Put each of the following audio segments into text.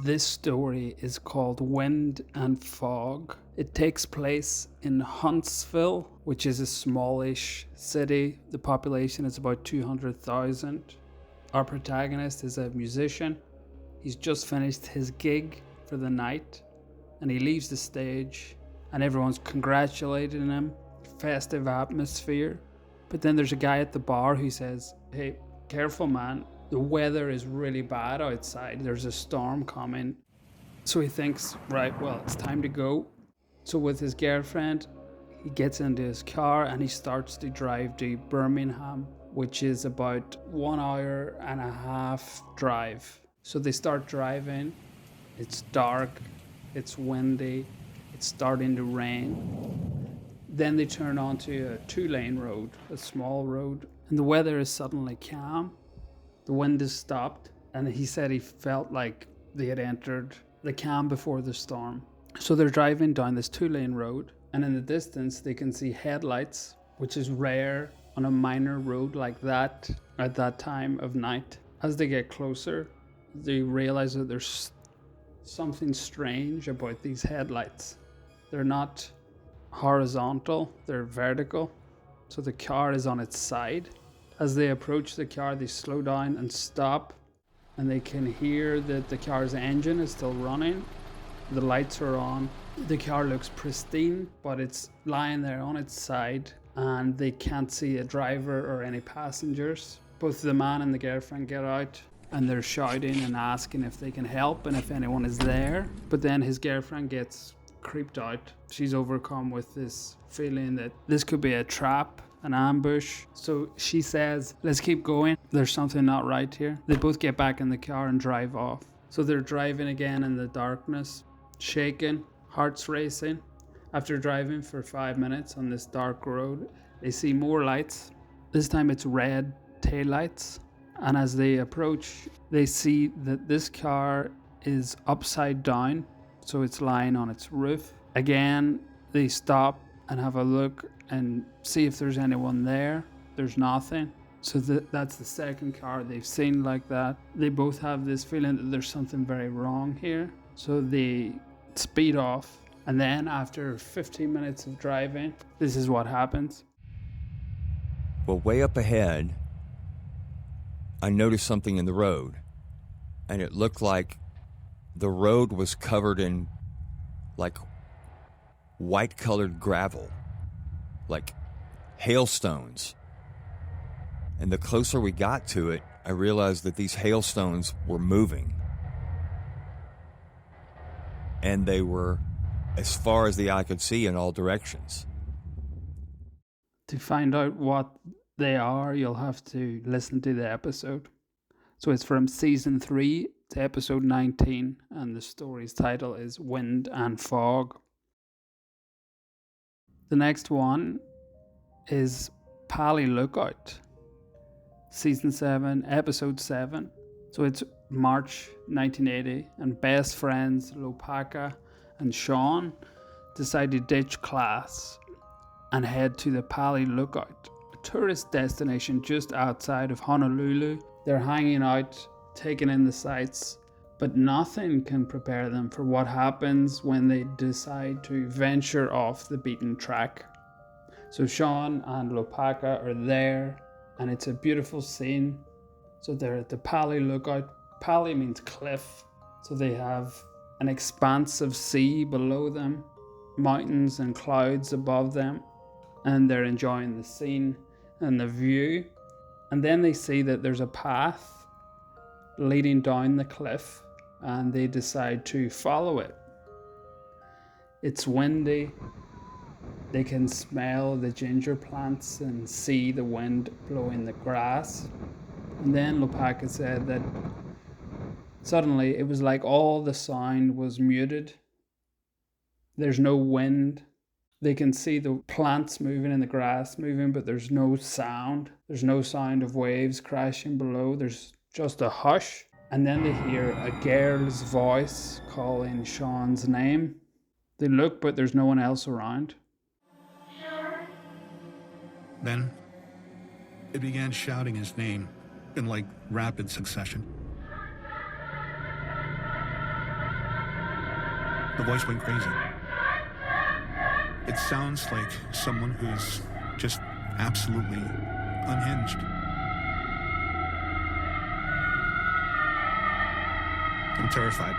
This story is called Wind and Fog. It takes place in Huntsville, which is a smallish city. The population is about 200,000. Our protagonist is a musician. He's just finished his gig for the night and he leaves the stage and everyone's congratulating him. Festive atmosphere. But then there's a guy at the bar who says, "Hey, careful man. The weather is really bad outside. There's a storm coming." So he thinks, right, well, it's time to go. So with his girlfriend, he gets into his car and he starts to drive to Birmingham, which is about 1.5 hour drive. So they start driving. It's dark. It's windy. It's starting to rain. Then they turn onto a 2-lane road, a small road, and the weather is suddenly calm. The wind has stopped, and he said he felt like they had entered the calm before the storm. So they're driving down this 2-lane road, and in the distance they can see headlights, which is rare on a minor road like that at that time of night. As they get closer, they realize that there's something strange about these headlights. They're not horizontal, they're vertical, so the car is on its side. As they approach the car, they slow down and stop, and they can hear that the car's engine is still running. The lights are on. The car looks pristine, but it's lying there on its side, and they can't see a driver or any passengers. Both the man and the girlfriend get out, and they're shouting and asking if they can help and if anyone is there. But then his girlfriend gets creeped out. She's overcome with this feeling that this could be a trap, an ambush. So she says, "Let's keep going. There's something not right here." They both get back in the car and drive off. So they're driving again in the darkness, shaking, hearts racing. After driving for 5 minutes on this dark road, they see more lights. This time it's red taillights. And as they approach, they see that this car is upside down. So it's lying on its roof. Again, they stop and have a look and see if there's anyone there. There's nothing. So that's the second car they've seen like that. They both have this feeling that there's something very wrong here. So they speed off. And then after 15 minutes of driving, this is what happens. Well, way up ahead, I noticed something in the road. And it looked like the road was covered in like white-colored gravel, like hailstones. And the closer we got to it, I realized that these hailstones were moving. And they were as far as the eye could see in all directions. To find out what they are, you'll have to listen to the episode. So it's from season 3 to episode 19, and the story's title is Wind and Fog. The next one is Pally Lookout, season 7, episode 7. So it's March 1980, and best friends Lopaka and Sean decide to ditch class and head to the Pally Lookout, a tourist destination just outside of Honolulu. They're hanging out, taking in the sights, but nothing can prepare them for what happens when they decide to venture off the beaten track. So Sean and Lopaka are there, and it's a beautiful scene. So they're at the Pally Lookout. Pally means cliff. So they have an expanse of sea below them, mountains and clouds above them, and they're enjoying the scene and the view. And then they see that there's a path leading down the cliff, and they decide to follow it. It's windy. They can smell the ginger plants and see the wind blowing the grass. And then Lopaka said that suddenly it was like all the sound was muted. There's no wind. They can see the plants moving and the grass moving, but there's no sound. There's no sound of waves crashing below. There's just a hush. And then they hear a girl's voice calling Sean's name. They look, but there's no one else around. Then it began shouting his name in like rapid succession. The voice went crazy. It sounds like someone who's just absolutely unhinged. I'm terrified.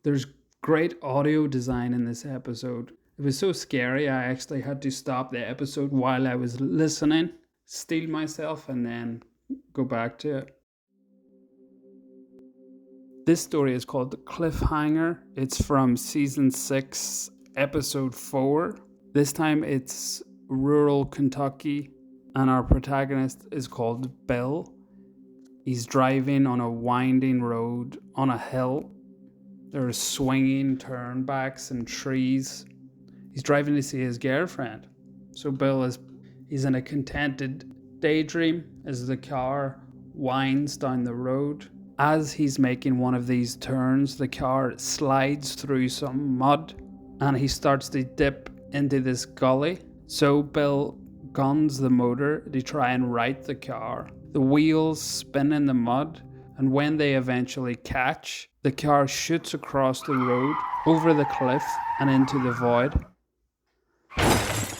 There's great audio design in this episode. It was so scary, I actually had to stop the episode while I was listening, steel myself, and then go back to it. This story is called Cliffhanger. It's from season 6, episode 4. This time it's rural Kentucky, and our protagonist is called Bill. He's driving on a winding road on a hill. There are swinging turnbacks and trees. He's driving to see his girlfriend. So he's in a contented daydream as the car winds down the road. As he's making one of these turns, the car slides through some mud and he starts to dip into this gully. So Bill guns the motor to try and right the car. The wheels spin in the mud, and when they eventually catch, the car shoots across the road, over the cliff, and into the void.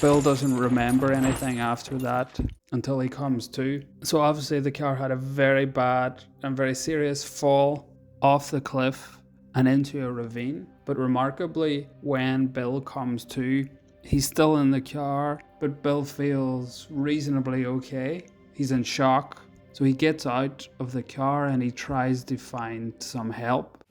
Bill doesn't remember anything after that until he comes to. So obviously the car had a very bad and very serious fall off the cliff and into a ravine. But remarkably, when Bill comes to, he's still in the car, but Bill feels reasonably okay. He's in shock. So he gets out of the car and he tries to find some help.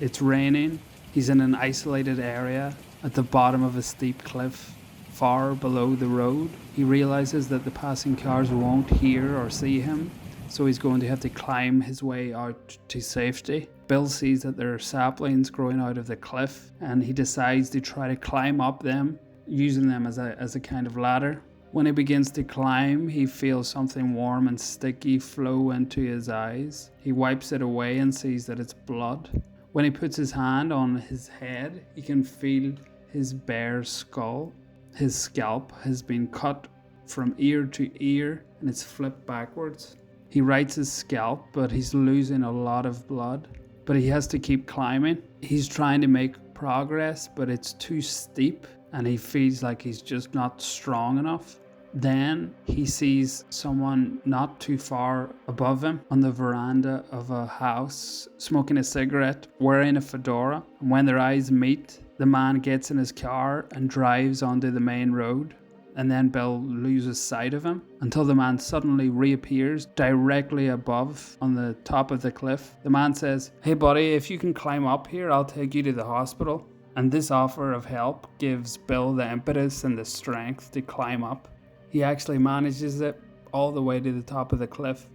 It's raining. He's in an isolated area at the bottom of a steep cliff, far below the road. He realizes that the passing cars won't hear or see him, so he's going to have to climb his way out to safety. Bill sees that there are saplings growing out of the cliff, and he decides to try to climb up them, using them as a kind of ladder. When he begins to climb, he feels something warm and sticky flow into his eyes. He wipes it away and sees that it's blood. When he puts his hand on his head, he can feel his bare skull. His scalp has been cut from ear to ear and it's flipped backwards. He rights his scalp, but he's losing a lot of blood. But he has to keep climbing. He's trying to make progress, but it's too steep and he feels like he's just not strong enough. Then he sees someone not too far above him on the veranda of a house, smoking a cigarette, wearing a fedora. And when their eyes meet, the man gets in his car and drives onto the main road. And then Bill loses sight of him until the man suddenly reappears directly above on the top of the cliff. The man says, "Hey buddy, if you can climb up here, I'll take you to the hospital." And this offer of help gives Bill the impetus and the strength to climb up. He actually manages it all the way to the top of the cliff.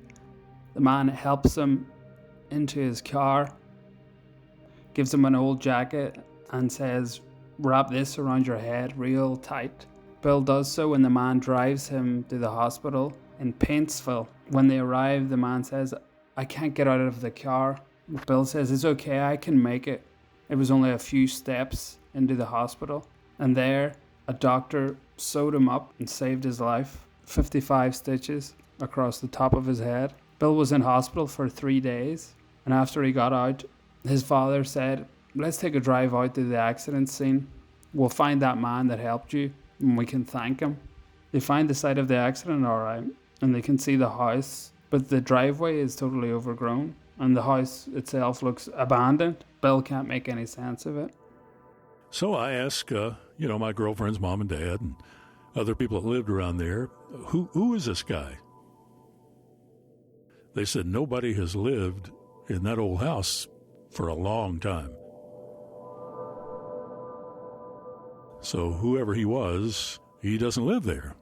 The man helps him into his car, gives him an old jacket and says, "Wrap this around your head real tight." Bill does so and the man drives him to the hospital in Paintsville. When they arrive, the man says, "I can't get out of the car." Bill says, "It's okay, I can make it." It was only a few steps into the hospital. And there, a doctor sewed him up and saved his life. 55 stitches across the top of his head. Bill was in hospital for 3 days. And after he got out, his father said, "Let's take a drive out to the accident scene. We'll find that man that helped you and we can thank him." They find the site of the accident alright and they can see the house, but the driveway is totally overgrown and the house itself looks abandoned. Bill can't make any sense of it. So I asked, my girlfriend's mom and dad and other people that lived around there, who is this guy? They said nobody has lived in that old house for a long time. So whoever he was, he doesn't live there.